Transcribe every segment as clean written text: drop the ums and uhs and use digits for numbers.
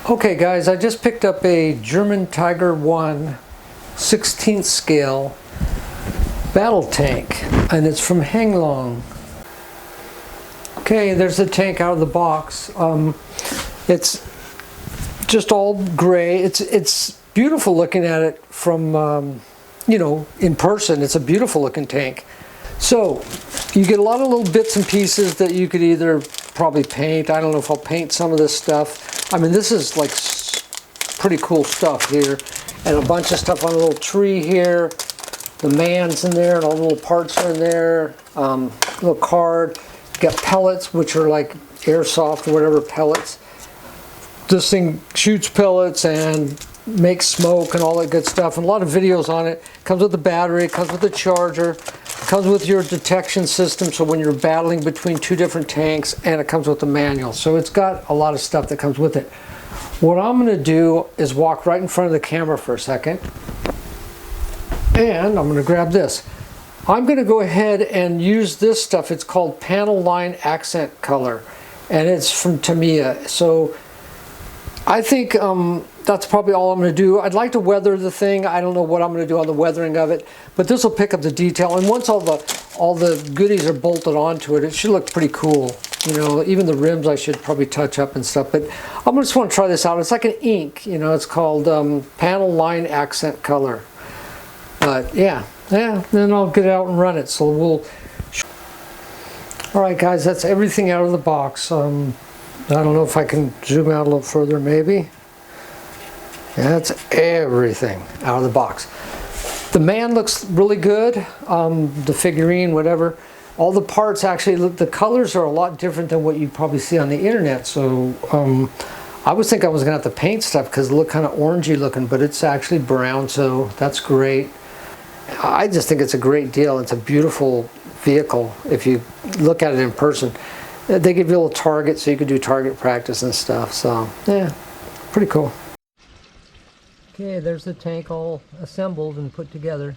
Okay guys, I just picked up a German Tiger 1 16th scale battle tank, and it's from Henglong. Okay, there's the tank out of the box. It's just all gray. It's beautiful looking at it from you know, in person. It's a beautiful looking tank. So you get a lot of little bits and pieces that you could either probably paint. I don't know if I'll paint some of this stuff. I mean, this is like pretty cool stuff here, and a bunch of stuff on a little tree here. The man's in there, and all the little parts are in there. Little card. Got pellets, which are like airsoft or whatever pellets. This thing shoots pellets and makes smoke and all that good stuff, and a lot of videos on it. Comes with the battery, comes with the charger, comes with your detection system, so when you're battling between two different tanks, and it comes with the manual. So it's got a lot of stuff that comes with it. What I'm going to do is walk right in front of the camera for a second, and I'm going to grab this. I'm going to go ahead and use this stuff. It's called Panel Line Accent Color, and it's from Tamiya. So I think that's probably all I'm going to do. I'd like to weather the thing. I don't know what I'm going to do on the weathering of it, but this will pick up the detail. And once all the goodies are bolted onto it, it should look pretty cool. You know, even the rims I should probably touch up and stuff. But I'm just want to try this out. It's like an ink. You know, it's called Panel Line Accent Color. But yeah, then I'll get out and run it. So we'll. All right, guys, that's everything out of the box. I don't know if I can zoom out a little further, maybe. That's everything out of the box. The man looks really good, the figurine, whatever. All the parts, actually, the colors are a lot different than what you probably see on the internet. So I was thinking I was going to have to paint stuff because it looked kind of orangey looking, but it's actually brown, so that's great. I just think it's a great deal. It's a beautiful vehicle if you look at it in person. They give you a little target so you can do target practice and stuff. So yeah, pretty cool. Okay, there's the tank all assembled and put together.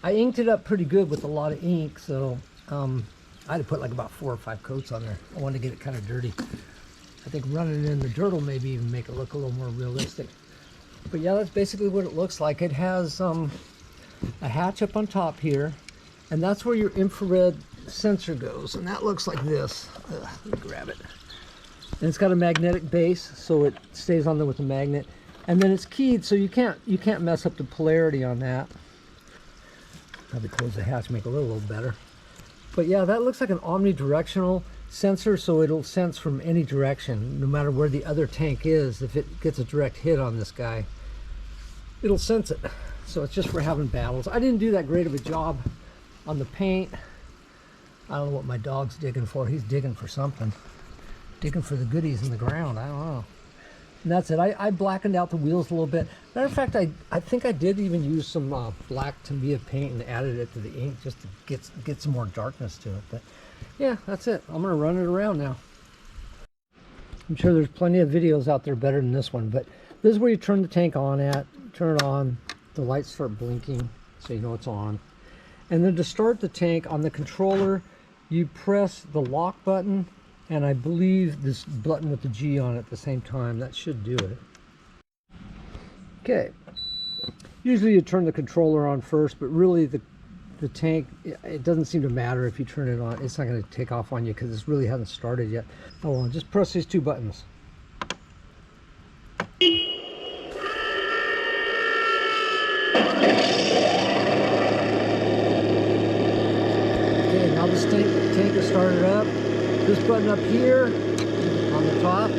I inked it up pretty good with a lot of ink, so I had to put like about 4 or 5 coats on there. I wanted to get it kind of dirty. I think running it in the dirt will maybe even make it look a little more realistic. But yeah, that's basically what it looks like. It has a hatch up on top here, and that's where your infrared sensor goes, and that looks like this. Let me grab it. And it's got a magnetic base, so it stays on there with a magnet. And then it's keyed, so you can't mess up the polarity on that. Probably close the hatch, make it a little better. But yeah, that looks like an omnidirectional sensor, so it'll sense from any direction, no matter where the other tank is. If it gets a direct hit on this guy, it'll sense it. So it's just for having battles. I didn't do that great of a job on the paint. I don't know what my dog's digging for. He's digging for something. Digging for the goodies in the ground. I don't know. And that's it. I blackened out the wheels a little bit. Matter of fact, I think I did even use some black Tamiya paint and added it to the ink just to get some more darkness to it. But yeah, that's it. I'm going to run it around now. I'm sure there's plenty of videos out there better than this one, but this is where you turn the tank on at. Turn it on. The lights start blinking so you know it's on. And then to start the tank on the controller, you press the lock button, and I believe this button with the G on it at the same time. That should do it. Okay. Usually you turn the controller on first, but really the tank, it doesn't seem to matter if you turn it on. It's not going to take off on you because it really hasn't started yet. Oh well, just press these 2 buttons. Okay, now this tank is started up. This button up here on the top.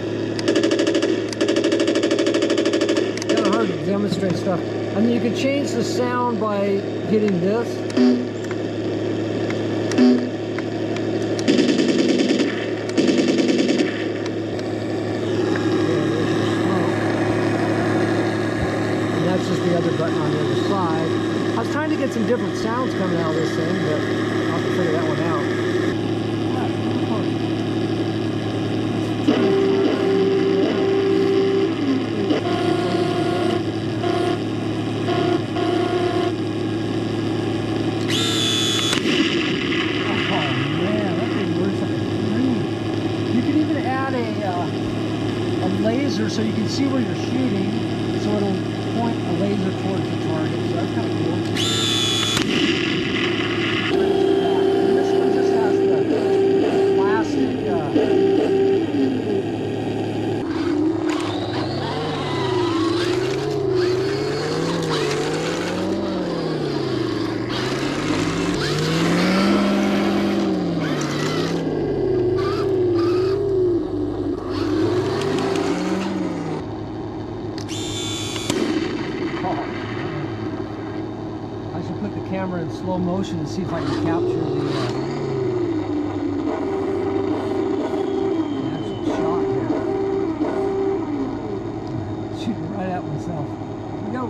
Kind of hard to demonstrate stuff. And then you can change the sound by hitting this. And that's just the other button on the other side. I was trying to get some different sounds coming out of this thing, but I'll have to figure that one out. laser so you can see where you're shooting, so it'll point a laser towards the target. So that's kind of cool. And this one just has the plastic. Camera in slow motion to see if I can capture the actual shot here. Shooting right at myself. Here we go.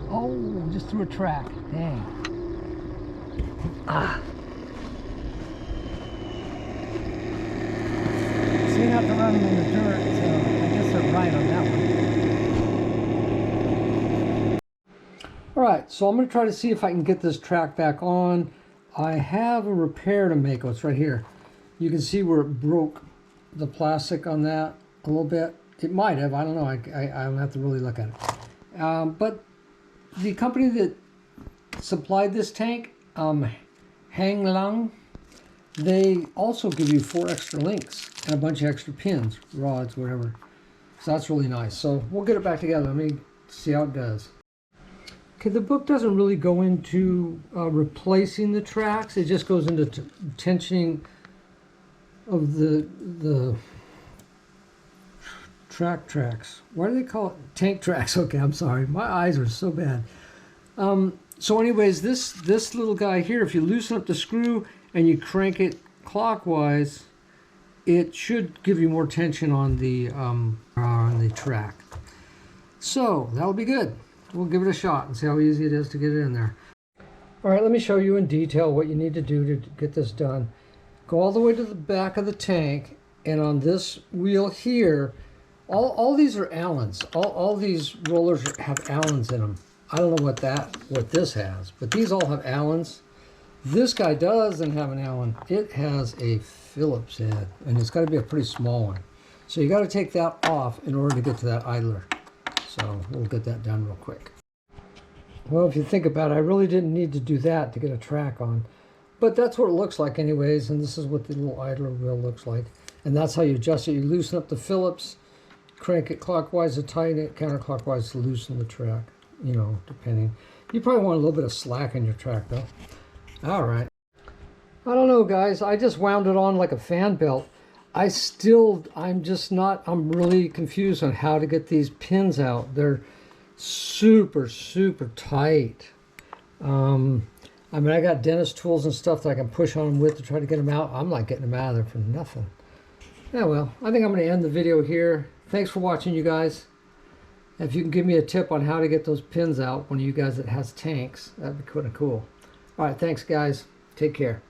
Oh, just through a track. Dang. Ah. So you have to run them in the dirt, so I guess they're right on that one. Alright, so I'm going to try to see if I can get this track back on. I have a repair to make. Oh, it's right here. You can see where it broke the plastic on that a little bit. It might have. I don't know. I'll have to really look at it. But the company that supplied this tank, Hang Lang, they also give you 4 extra links and a bunch of extra pins, rods, whatever. So that's really nice. So we'll get it back together. Let me see how it does. Okay, the book doesn't really go into replacing the tracks. It just goes into tensioning of the tracks. Why do they call it tank tracks? Okay, I'm sorry. My eyes are so bad. So anyways, this little guy here, if you loosen up the screw and you crank it clockwise, it should give you more tension on the track. So that'll be good. We'll give it a shot and see how easy it is to get it in there. All right, let me show you in detail what you need to do to get this done. Go all the way to the back of the tank, and on this wheel here, all these are Allens. All these rollers have Allens in them. I don't know what this has, but these all have Allens. This guy doesn't have an Allen. It has a Phillips head, and it's got to be a pretty small one. So you got to take that off in order to get to that idler. So we'll get that done real quick. Well, if you think about it, I really didn't need to do that to get a track on. But that's what it looks like anyways, and this is what the little idler wheel looks like. And that's how you adjust it. You loosen up the Phillips, crank it clockwise to tighten it, counterclockwise to loosen the track, you know, depending. You probably want a little bit of slack in your track though. All right. I don't know, guys. I just wound it on like a fan belt. I'm really confused on how to get these pins out. They're super, super tight. I mean, I got dentist tools and stuff that I can push on them with to try to get them out. I'm not getting them out of there for nothing. Yeah, well, I think I'm going to end the video here. Thanks for watching, you guys. If you can give me a tip on how to get those pins out, one of you guys that has tanks, that'd be kind of cool. All right, thanks, guys. Take care.